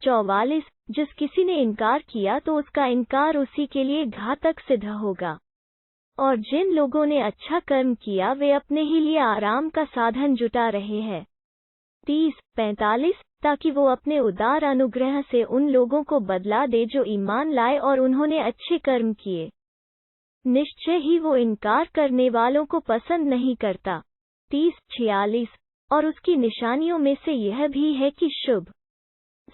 44 जिस किसी ने इनकार किया तो उसका इनकार उसी के लिए घातक सिद्ध होगा। और जिन लोगों ने अच्छा कर्म किया वे अपने ही लिए आराम का साधन जुटा रहे हैं। 30-45 ताकि वो अपने उदार अनुग्रह से उन लोगों को बदला दे जो ईमान लाए और उन्होंने अच्छे कर्म किए। निश्चय ही वो इनकार करने वालों को पसंद नहीं करता। 30-46 और उसकी निशानियों में से यह भी है कि शुभ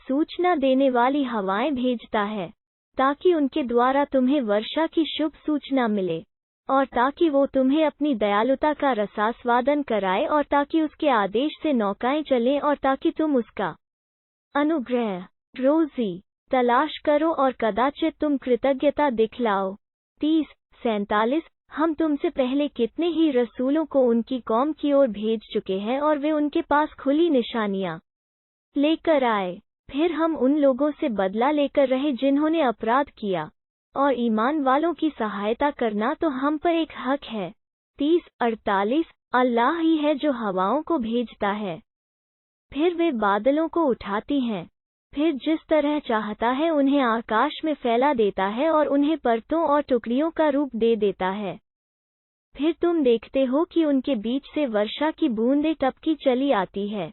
सूचना देने वाली हवाएं भेजता है, ताकि उनके द्वारा तुम्हें वर्षा की शुभ सूचना मिले, और ताकि वो तुम्हें अपनी दयालुता का रसास्वादन कराए, और ताकि उसके आदेश से नौकाएं चलें, और ताकि तुम उसका अनुग्रह रोजी तलाश करो और कदाचित तुम कृतज्ञता दिखलाओ। 30-47 हम तुमसे पहले कितने ही रसूलों को उनकी कौम की ओर भेज चुके हैं और वे उनके पास खुली निशानियां लेकर आए। फिर हम उन लोगों से बदला लेकर रहे जिन्होंने अपराध किया, और ईमान वालों की सहायता करना तो हम पर एक हक है। 30-48 अल्लाह ही है जो हवाओं को भेजता है, फिर वे बादलों को उठाती हैं, फिर जिस तरह चाहता है उन्हें आकाश में फैला देता है और उन्हें परतों और टुकड़ियों का रूप दे देता है। फिर तुम देखते हो कि उनके बीच से वर्षा की बूंदें टपकी चली आती है।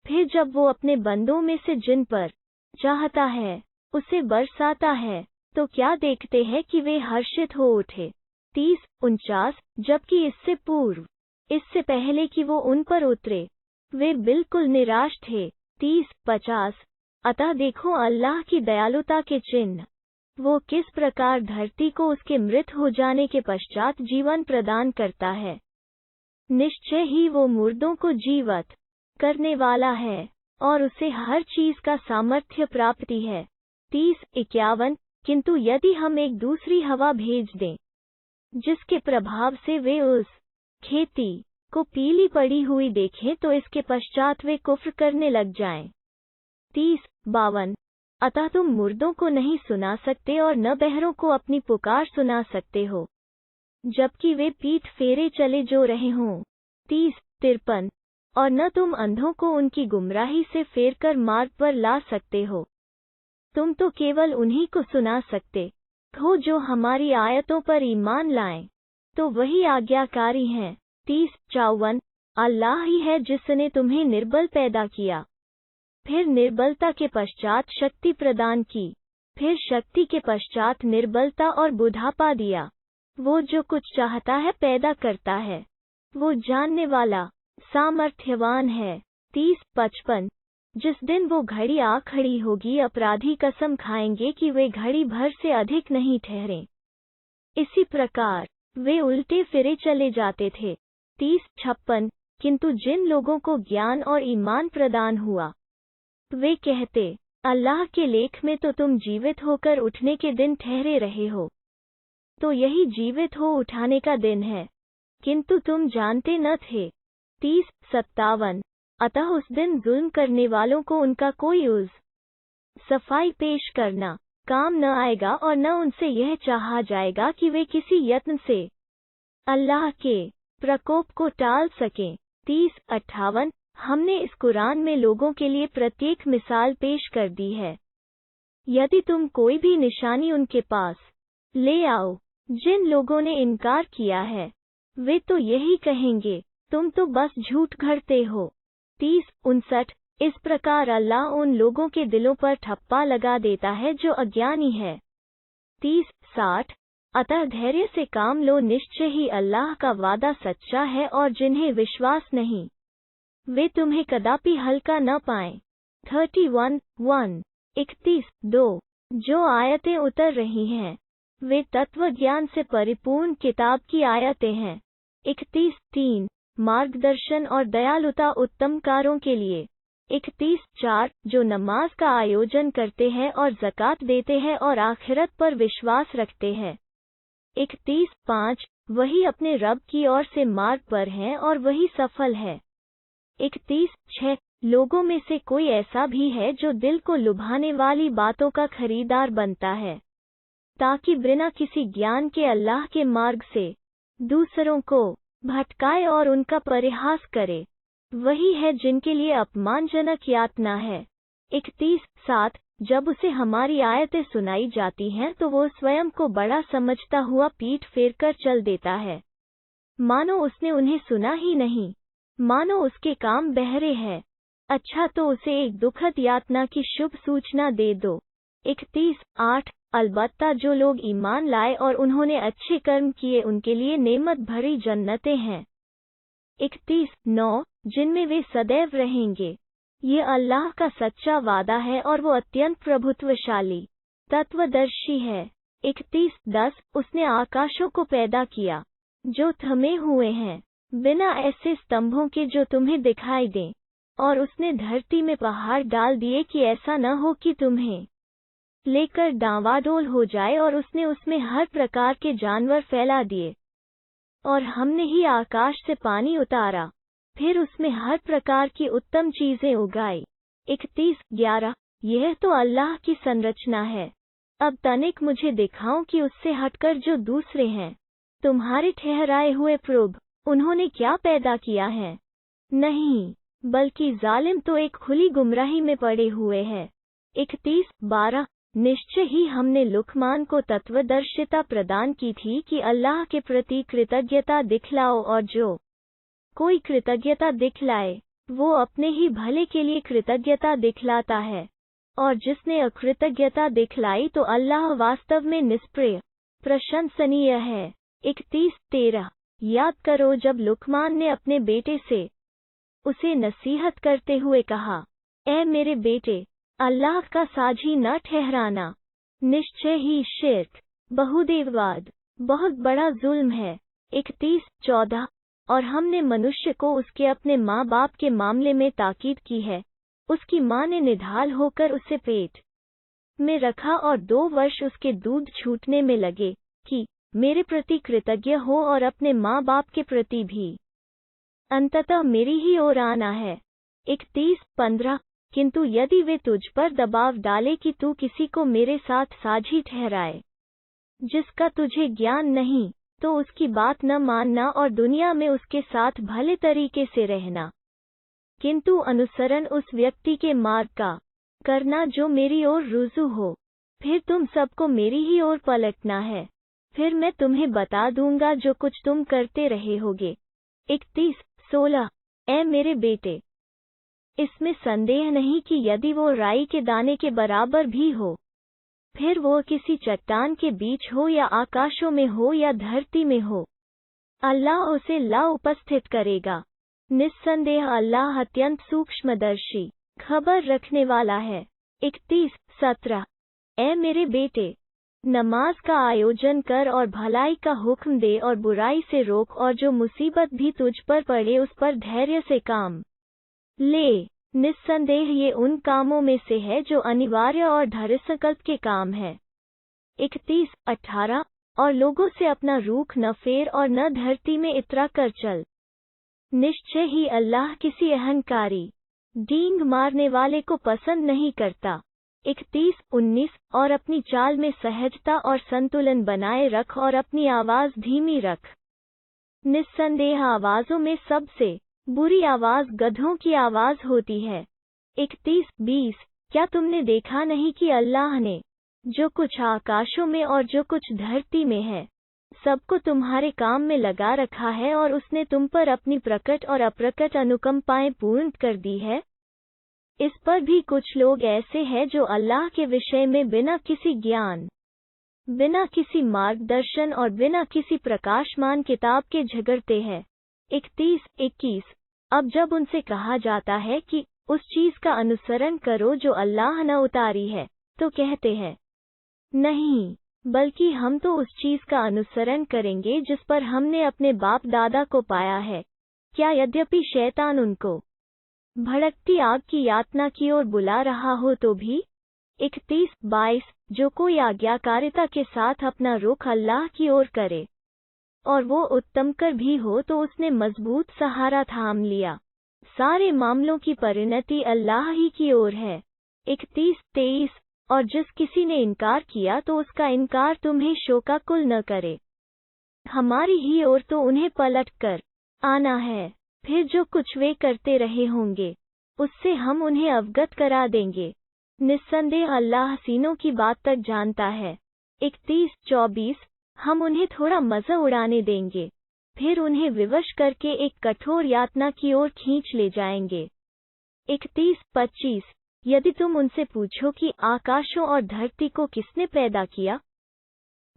फिर जब वो अपने बंदों में से जिन पर चाहता है उसे बरसाता है, तो क्या देखते हैं कि वे हर्षित हो उठे। 30-49 जबकि इससे पूर्व, इससे पहले कि वो उन पर उतरे, वे बिल्कुल निराश थे। 30-50 अतः देखो अल्लाह की दयालुता के चिन्ह, वो किस प्रकार धरती को उसके मृत हो जाने के पश्चात जीवन प्रदान करता है। निश्चय ही वो मुर्दों को जीवित करने वाला है, और उसे हर चीज का सामर्थ्य प्राप्ति है। 30-51 किंतु यदि हम एक दूसरी हवा भेज दें, जिसके प्रभाव से वे उस खेती को पीली पड़ी हुई देखें, तो इसके पश्चात वे कुफ्र करने लग जाएं। 30-52 अतः तुम मुर्दों को नहीं सुना सकते और न बहरों को अपनी पुकार सुना सकते हो, जबकि वे पीठ फेरे चले जो रहे हों। 30-53 और न तुम अंधों को उनकी गुमराही से फेर कर मार्ग पर ला सकते हो, तुम तो केवल उन्हीं को सुना सकते हो जो हमारी आयतों पर ईमान लाएं, तो वही आज्ञाकारी हैं। 30-54 अल्लाह ही है जिसने तुम्हें निर्बल पैदा किया, फिर निर्बलता के पश्चात शक्ति प्रदान की, फिर शक्ति के पश्चात निर्बलता और बुढ़ापा दिया। वो जो कुछ चाहता है पैदा करता है, वो जानने वाला सामर्थ्यवान है। 30-55 जिस दिन वो घड़ी आ खड़ी होगी, अपराधी कसम खाएंगे कि वे घड़ी भर से अधिक नहीं ठहरे। इसी प्रकार वे उल्टे फिरे चले जाते थे। 30-56 किंतु जिन लोगों को ज्ञान और ईमान प्रदान हुआ, वे कहते, अल्लाह के लेख में तो तुम जीवित होकर उठने के दिन ठहरे रहे हो, तो यही जीवित हो उठाने का दिन है, किंतु तुम जानते न थे। 30-57 अतः उस दिन जुल्म करने वालों को उनका कोई उज़ सफाई पेश करना काम न आएगा, और न उनसे यह चाहा जाएगा कि वे किसी यत्न से अल्लाह के प्रकोप को टाल सकें। 30-58 हमने इस कुरान में लोगों के लिए प्रत्येक मिसाल पेश कर दी है। यदि तुम कोई भी निशानी उनके पास ले आओ जिन लोगों ने इनकार किया है, वे तो यही कहेंगे, तुम तो बस झूठ घड़ते हो। 30-59 इस प्रकार अल्लाह उन लोगों के दिलों पर ठप्पा लगा देता है जो अज्ञानी है। 30-60 अतः धैर्य से काम लो, निश्चय ही अल्लाह का वादा सच्चा है, और जिन्हें विश्वास नहीं वे तुम्हें कदापि हल्का न पाएं। 31-1 31-2 जो आयतें उतर रही हैं, वे तत्वज्ञान से परिपूर्ण किताब की आयतें हैं। 31-3 मार्गदर्शन और दयालुता उत्तमकारों के लिए। 31-4 जो नमाज का आयोजन करते हैं और ज़कात देते हैं और आखिरत पर विश्वास रखते हैं। 31-5 वही अपने रब की ओर से मार्ग पर हैं और वही सफल है। 31-6 लोगों में से कोई ऐसा भी है जो दिल को लुभाने वाली बातों का खरीदार बनता है, ताकि बिना किसी ज्ञान के अल्लाह के मार्ग से दूसरों को भटकाए और उनका परिहास करे। वही है जिनके लिए अपमानजनक यातना है। 31:7 जब उसे हमारी आयतें सुनाई जाती हैं तो वो स्वयं को बड़ा समझता हुआ पीठ फेरकर चल देता है, मानो उसने उन्हें सुना ही नहीं, मानो उसके काम बहरे हैं। अच्छा, तो उसे एक दुखद यातना की शुभ सूचना दे दो। 31:8 अलबत्ता जो लोग ईमान लाए और उन्होंने अच्छे कर्म किए उनके लिए नेमत भरी जन्नतें हैं। 31:9 जिनमें वे सदैव रहेंगे। ये अल्लाह का सच्चा वादा है और वो अत्यंत प्रभुत्वशाली तत्वदर्शी है। 31:10 उसने आकाशों को पैदा किया जो थमे हुए हैं, बिना ऐसे स्तंभों के जो तुम्हें दिखाई दें, और उसने धरती में पहाड़ डाल दिए कि ऐसा न हो कि तुम्हें लेकर डांवाडोल हो जाए, और उसने उसमें हर प्रकार के जानवर फैला दिए। और हमने ही आकाश से पानी उतारा, फिर उसमें हर प्रकार की उत्तम चीजें उगाई। 31:11 यह तो अल्लाह की संरचना है। अब तनिक मुझे दिखाओ कि उससे हटकर जो दूसरे हैं, तुम्हारे ठहराए हुए प्रभु, उन्होंने क्या पैदा किया है? नहीं, बल्कि जालिम तो एक खुली गुमराही में पड़े हुए हैं। 31:12 निश्चय ही हमने लुकमान को तत्वदर्शिता प्रदान की थी कि अल्लाह के प्रति कृतज्ञता दिखलाओ, और जो कोई कृतज्ञता दिखलाए वो अपने ही भले के लिए कृतज्ञता दिखलाता है, और जिसने अकृतज्ञता दिखलाई तो अल्लाह वास्तव में निष्प्रिय प्रशंसनीय है। 31:13 याद करो जब लुकमान ने अपने बेटे से उसे नसीहत करते हुए कहा, ऐ मेरे बेटे, अल्लाह का साझी न ठहराना, निश्चय ही शिर्क बहुदेववाद बहुत बड़ा जुल्म है। 31:14 और हमने मनुष्य को उसके अपने माँ बाप के मामले में ताकीद की है। उसकी माँ ने निढाल होकर उसे पेट में रखा और 2 वर्ष उसके दूध छूटने में लगे कि मेरे प्रति कृतज्ञ हो और अपने माँ बाप के प्रति भी अंततः मेरी ही ओर आना है। 31:15 किंतु यदि वे तुझ पर दबाव डाले कि तू किसी को मेरे साथ साझी ठहराए जिसका तुझे ज्ञान नहीं, तो उसकी बात न मानना और दुनिया में उसके साथ भले तरीके से रहना, किंतु अनुसरण उस व्यक्ति के मार्ग का करना जो मेरी ओर रुजू हो। फिर तुम सबको मेरी ही ओर पलटना है, फिर मैं तुम्हें बता दूंगा जो कुछ तुम करते रहे होगे। 31:16 ऐ मेरे बेटे, इसमें संदेह नहीं कि यदि वो राई के दाने के बराबर भी हो, फिर वो किसी चट्टान के बीच हो या आकाशों में हो या धरती में हो, अल्लाह उसे ला उपस्थित करेगा। निस्संदेह अल्लाह अत्यंत सूक्ष्मदर्शी खबर रखने वाला है। 31:17 ऐ मेरे बेटे, नमाज का आयोजन कर और भलाई का हुक्म दे और बुराई से रोक, और जो मुसीबत भी तुझ पर पड़े उस पर धैर्य से काम ले। निस्संदेह ये उन कामों में से है जो अनिवार्य और धर्मसंकल्प के काम है। 31:18 और लोगों से अपना रूख न फेर और न धरती में इतरा कर चल। निश्चय ही अल्लाह किसी अहंकारी डींग मारने वाले को पसंद नहीं करता। 31:19 और अपनी चाल में सहजता और संतुलन बनाए रख और अपनी आवाज धीमी रख। निस्संदेह आवाजों में सबसे बुरी आवाज गधों की आवाज होती है। 31:20 क्या तुमने देखा नहीं कि अल्लाह ने जो कुछ आकाशों में और जो कुछ धरती में है, सबको तुम्हारे काम में लगा रखा है, और उसने तुम पर अपनी प्रकट और अप्रकट अनुकंपाएं पूर्ण कर दी है। इस पर भी कुछ लोग ऐसे हैं जो अल्लाह के विषय में बिना किसी ज्ञान, बिना किसी मार्गदर्शन और बिना किसी प्रकाशमान किताब के झगड़ते हैं। 31:21 अब जब उनसे कहा जाता है कि उस चीज का अनुसरण करो जो अल्लाह न उतारी है, तो कहते हैं, नहीं, बल्कि हम तो उस चीज का अनुसरण करेंगे जिस पर हमने अपने बाप दादा को पाया है। क्या यद्यपि शैतान उनको भड़कती आग की यातना की ओर बुला रहा हो तो भी। 31:22 जो कोई आज्ञाकारिता के साथ अपना रुख अल्लाह की ओर करे और वो उत्तमकर भी हो तो उसने मजबूत सहारा थाम लिया। सारे मामलों की परिणति अल्लाह ही की ओर है। 31:23 और जिस किसी ने इनकार किया तो उसका इनकार तुम्हें शोकाकुल न करे, हमारी ही ओर तो उन्हें पलट कर आना है, फिर जो कुछ वे करते रहे होंगे उससे हम उन्हें अवगत करा देंगे। निस्संदेह अल्लाह हसीनों की बात तक जानता है। 31-24 हम उन्हें थोड़ा मज़ा उड़ाने देंगे, फिर उन्हें विवश करके एक कठोर यातना की ओर खींच ले जाएंगे। 31-25 यदि तुम उनसे पूछो कि आकाशों और धरती को किसने पैदा किया,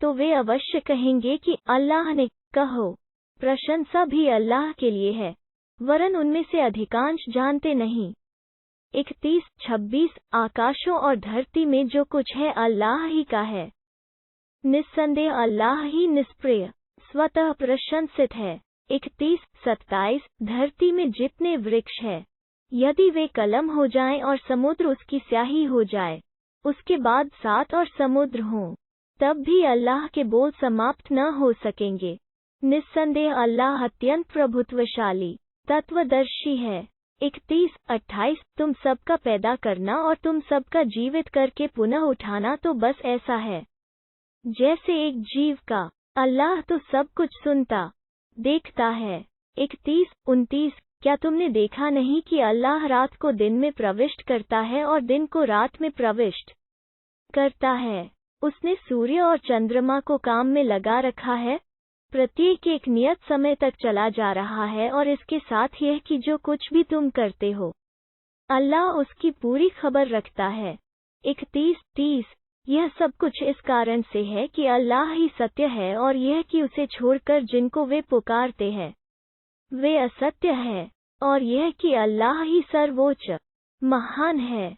तो वे अवश्य कहेंगे कि अल्लाह ने। कहो, प्रशंसा भी अल्लाह के लिए है, वरन उनमें से अधिकांश जानते नहीं। 31-26 आकाशों और धरती में जो कुछ है अल्लाह ही का है। निस्संदेह अल्लाह ही निष्प्रिय स्वतः प्रशंसित है। 31-27 धरती में जितने वृक्ष है, यदि वे कलम हो जाएं और समुद्र उसकी स्याही हो जाए, उसके बाद 7 और समुद्र हों, तब भी अल्लाह के बोल समाप्त न हो सकेंगे। निस्संदेह अल्लाह अत्यंत प्रभुत्वशाली तत्वदर्शी है। 31-28 तुम सबका पैदा करना और तुम सबका जीवित करके पुनः उठाना तो बस ऐसा है जैसे एक जीव का। अल्लाह तो सब कुछ सुनता, देखता है। 31-29 क्या तुमने देखा नहीं कि अल्लाह रात को दिन में प्रविष्ट करता है और दिन को रात में प्रविष्ट करता है। उसने सूर्य और चंद्रमा को काम में लगा रखा है, प्रत्येक एक नियत समय तक चला जा रहा है, और इसके साथ यह कि जो कुछ भी तुम करते हो, अल्लाह उसकी पूरी खबर रखता है। 31-30 यह सब कुछ इस कारण से है कि अल्लाह ही सत्य है और यह कि उसे छोड़कर जिनको वे पुकारते हैं वे असत्य है, और यह कि अल्लाह ही सर्वोच्च महान है।